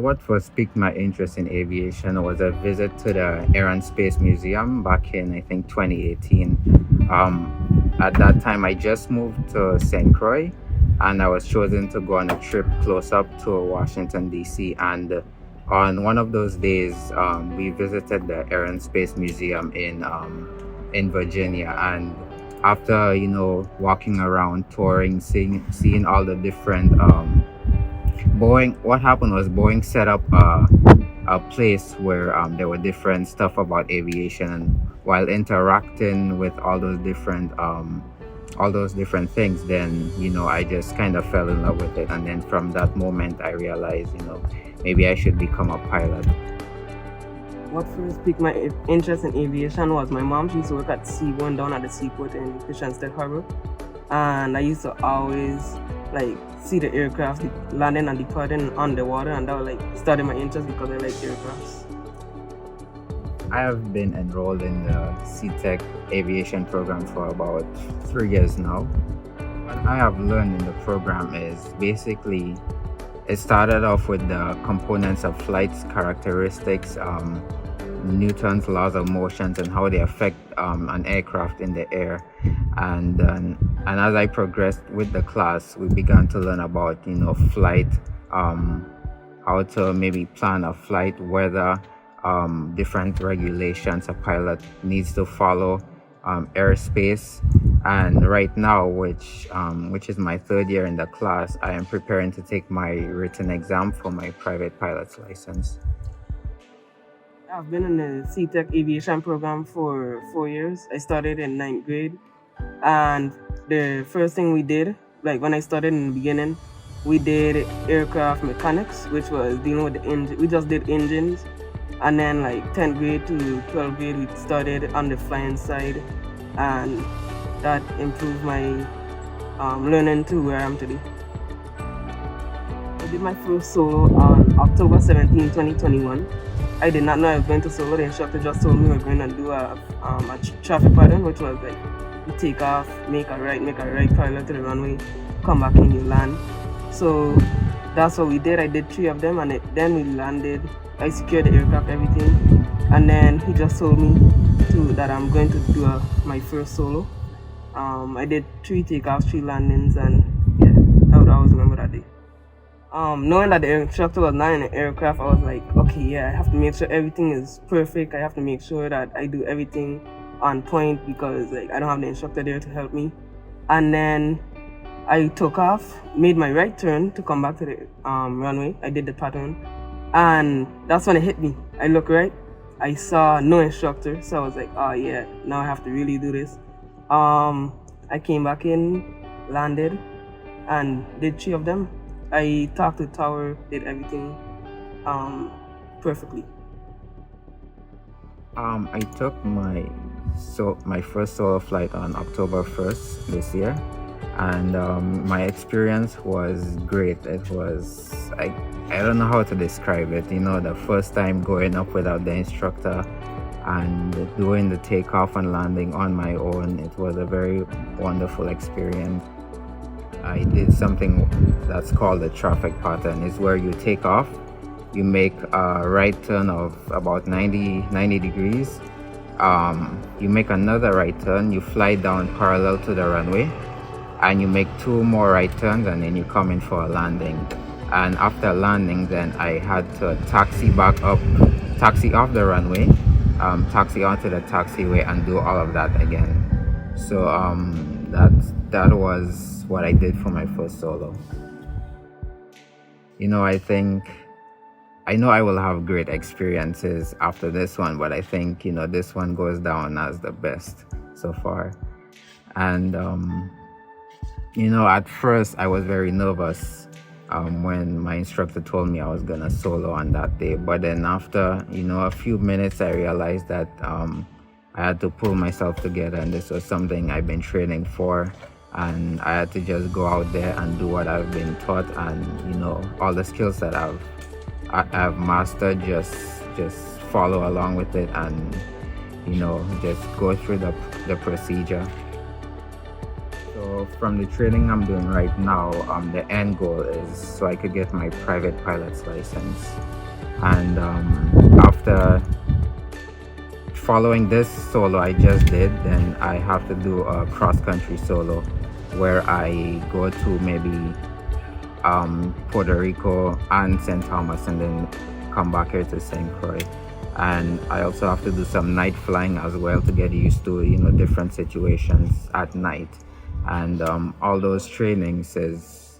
what first piqued my interest in aviation was a visit to the Air and Space Museum back in, I think, 2018. At that time, I just moved to St. Croix, and I was chosen to go on a trip close up to Washington, D.C. And on one of those days, we visited the Air and Space Museum in Virginia. And after, walking around, touring, seeing all the different Boeing, what happened was Boeing set up a place where there were different stuff about aviation, and while interacting with all those different things, then I just kind of fell in love with it, and then from that moment I realized maybe I should become a pilot. What first piqued my interest in aviation was my mom. She used to work at C1 down at the seaport in Christiansted Harbor, and I used to always see the aircraft landing and departing on the water, and that was started my interest because I like aircrafts. I have been enrolled in the CTEC aviation program for about 3 years now. What I have learned in the program is basically it started off with the components of flight's characteristics, Newton's laws of motions and how they affect an aircraft in the air. And as I progressed with the class, we began to learn about flight, how to maybe plan a flight, whether different regulations a pilot needs to follow, airspace. And right now, which is my third year in the class, I am preparing to take my written exam for my private pilot's license. I've been in the CTEC aviation program for 4 years. I started in 9th grade, and the first thing we did, when I started in the beginning, we did aircraft mechanics, which was dealing with the engine. We just did engines, and then 10th grade to 12th grade, we started on the flying side, and that improved my learning to where I am today. I did my first solo on October 17, 2021. I did not know I was going to solo. The instructor just told me we were going to do a traffic pattern, which was you take off, make a right parallel to the runway, come back and you land. So that's what we did. I did 3 of them, and then we landed. I secured the aircraft, everything, and then he just told me that I'm going to do my first solo. I did 3 takeoffs, 3 landings, and yeah, I would always remember that day. Knowing that the instructor was not in the aircraft, I was like, okay, yeah, I have to make sure everything is perfect. I have to make sure that I do everything on point because I don't have the instructor there to help me. And then I took off, made my right turn to come back to the runway. I did the pattern, and that's when it hit me. I looked right, I saw no instructor, so I was like, oh yeah, now I have to really do this. I came back in, landed, and did 3 of them. I talked to the tower, did everything perfectly. I took my first solo flight on October 1st this year, and my experience was great. It was I don't know how to describe it. The first time going up without the instructor and doing the takeoff and landing on my own. It was a very wonderful experience. I did something that's called a traffic pattern. It's where you take off, you make a right turn of about 90 degrees, you make another right turn, you fly down parallel to the runway, and you make 2 more right turns, and then you come in for a landing. And after landing, then I had to taxi off the runway, taxi onto the taxiway, and do all of that again. So that was what I did for my first solo. I know I will have great experiences after this one, but I think this one goes down as the best so far. And at first I was very nervous when my instructor told me I was gonna solo on that day, but then after a few minutes I realized that I had to pull myself together, and this was something I've been training for, and I had to just go out there and do what I've been taught, and all the skills that I've mastered, just follow along with it, and just go through the procedure. So from the training I'm doing right now, the end goal is so I could get my private pilot's license. And after following this solo I just did, then I have to do a cross-country solo where I go to maybe Puerto Rico and St. Thomas and then come back here to St. Croix. And I also have to do some night flying as well to get used to different situations at night. And all those trainings is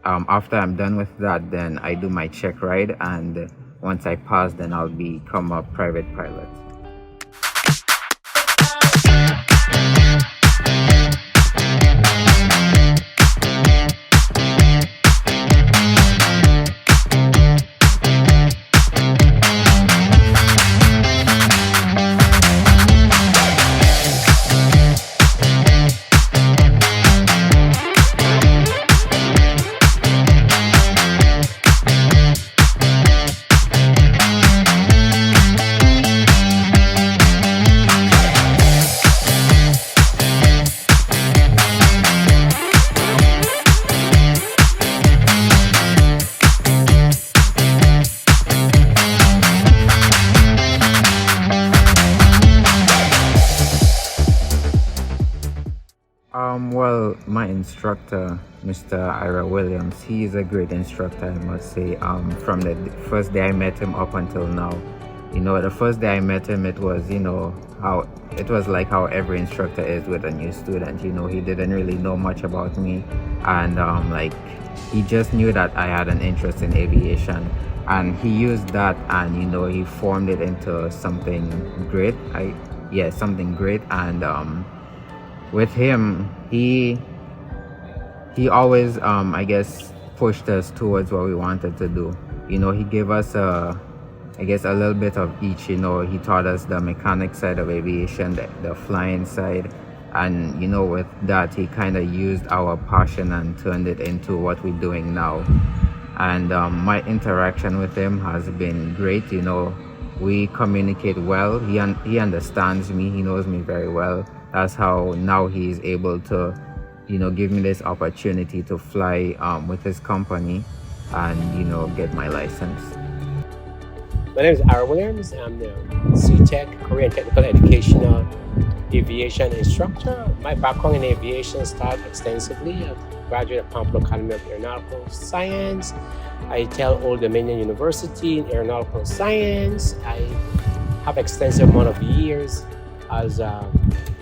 after I'm done with that, then I do my check ride, and once I pass, then I'll become a private pilot. Well, my instructor, Mr. Ira Williams, he is a great instructor, I must say. From the first day I met him up until now, the first day I met him, it was, how it was like how every instructor is with a new student. He didn't really know much about me, and like he just knew that I had an interest in aviation, and he used that, and he formed it into something great. Something great, and with him, he always I guess pushed us towards what we wanted to do. He gave us a little bit of each. He taught us the mechanic side of aviation, the flying side, and with that he kind of used our passion and turned it into what we're doing now. And my interaction with him has been great. We communicate well. He understands me. He knows me very well. That's how now he's able to give me this opportunity to fly with his company and get my license. My name is Ira Williams. I'm the CTEC, Korean Technical Educational Aviation Instructor. My background in aviation started extensively. I graduated at Pamplona Academy of Aeronautical Science. I attended Old Dominion University in Aeronautical Science. I have extensive amount of years as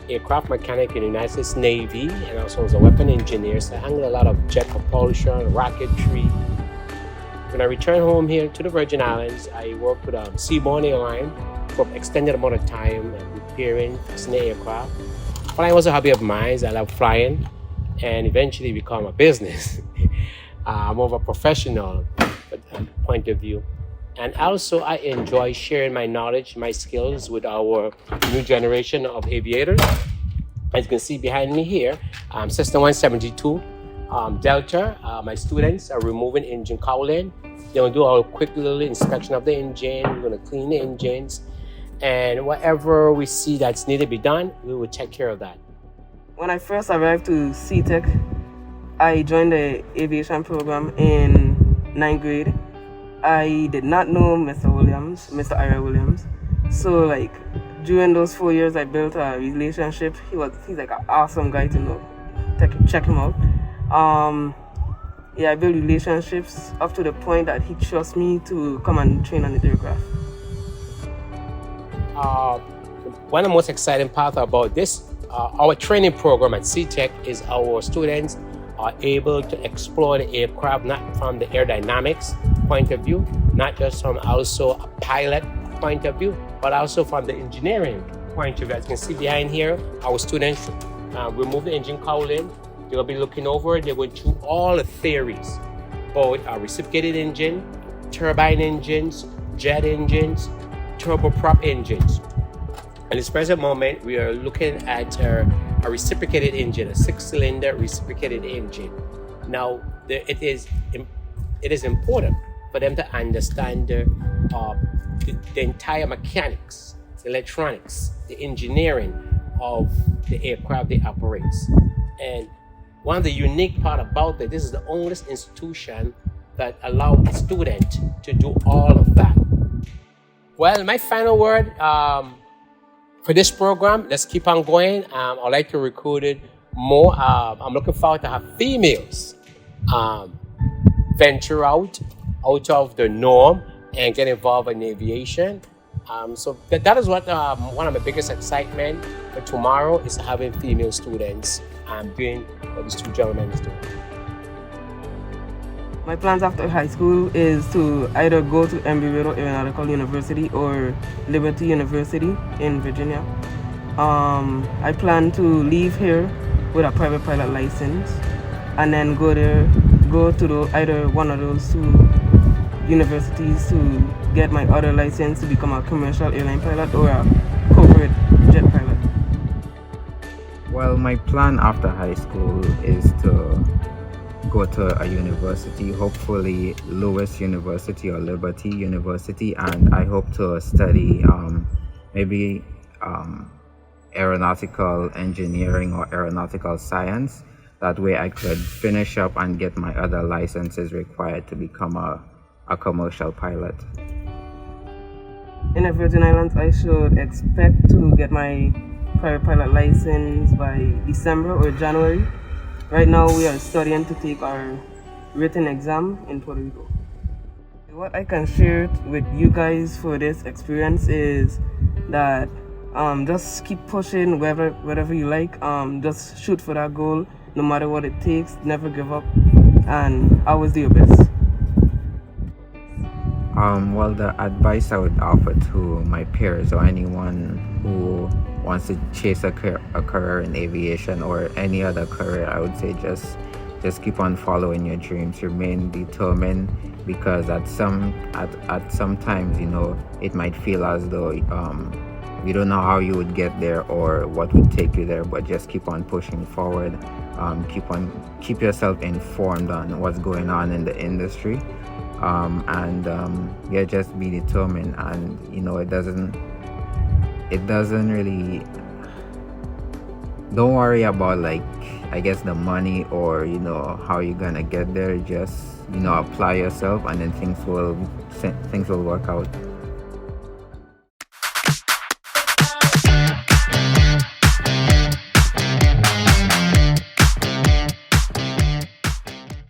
aircraft mechanic in the United States Navy, and also as a weapon engineer. So I handle a lot of jet propulsion, rocketry. When I returned home here to the Virgin Islands, I worked with Seaborne Airline for an extended amount of time, repairing, fixing the aircraft. Flying was a hobby of mine. I love flying, and eventually become a business. I'm more of a professional point of view. And also, I enjoy sharing my knowledge, my skills with our new generation of aviators. As you can see behind me here, System 172 Delta. My students are removing engine cowling. They're going to do a quick little inspection of the engine. We're going to clean the engines. And whatever we see that's needed to be done, we will take care of that. When I first arrived to CTEC, I joined the aviation program in 9th grade. I did not know Mr. Ira Williams. So during those 4 years, I built a relationship. He's like an awesome guy to check him out. I built relationships up to the point that he trusts me to come and train on the aircraft. One of the most exciting parts about this, our training program at CTEC, is our students are able to explore the aircraft not from the aerodynamics point of view, not just from also a pilot point of view, but also from the engineering point of view. As you can see behind here, our students remove the engine cowling. They'll be looking over it. They're going through all the theories, both reciprocated engine, turbine engines, jet engines, turboprop engines. At this present moment, we are looking at a reciprocated engine, a 6-cylinder reciprocated engine. Now, it is important for them to understand the entire mechanics, the electronics, the engineering of the aircraft they operate. And One of the unique part about it, this is the only institution that allow a student to do all of that. Well, my final word for this program, let's keep on going. I'd like to recruit it more. I'm looking forward to have females venture out of the norm and get involved in aviation. So that is what one of my biggest excitement for tomorrow is having female students doing what these two gentlemen is doing. My plans after high school is to either go to Embry-Riddle Aeronautical University or Liberty University in Virginia. I plan to leave here with a private pilot license and then go to either one of those two universities to get my other license to become a commercial airline pilot or a corporate jet pilot. Well, my plan after high school is to go to a university, hopefully Lewis University or Liberty University, and I hope to study maybe aeronautical engineering or aeronautical science. That way I could finish up and get my other licenses required to become a commercial pilot. In the Virgin Islands, I should expect to get my private pilot license by December or January. Right now, we are studying to take our written exam in Puerto Rico. What I can share with you guys for this experience is that just keep pushing wherever you like. Just shoot for that goal, no matter what it takes. Never give up, and always do your best. Well, the advice I would offer to my peers or anyone who wants to chase a career in aviation or any other career, I would say just keep on following your dreams. Remain determined, because at some times, you know, it might feel as though you don't know how you would get there or what would take you there, but just keep on pushing forward. Keep yourself informed on what's going on in the industry. Just be determined, and you know, it doesn't really, don't worry about, like, I guess, the money or, you know, how you're gonna get there. Just, you know, apply yourself, and then things will work out.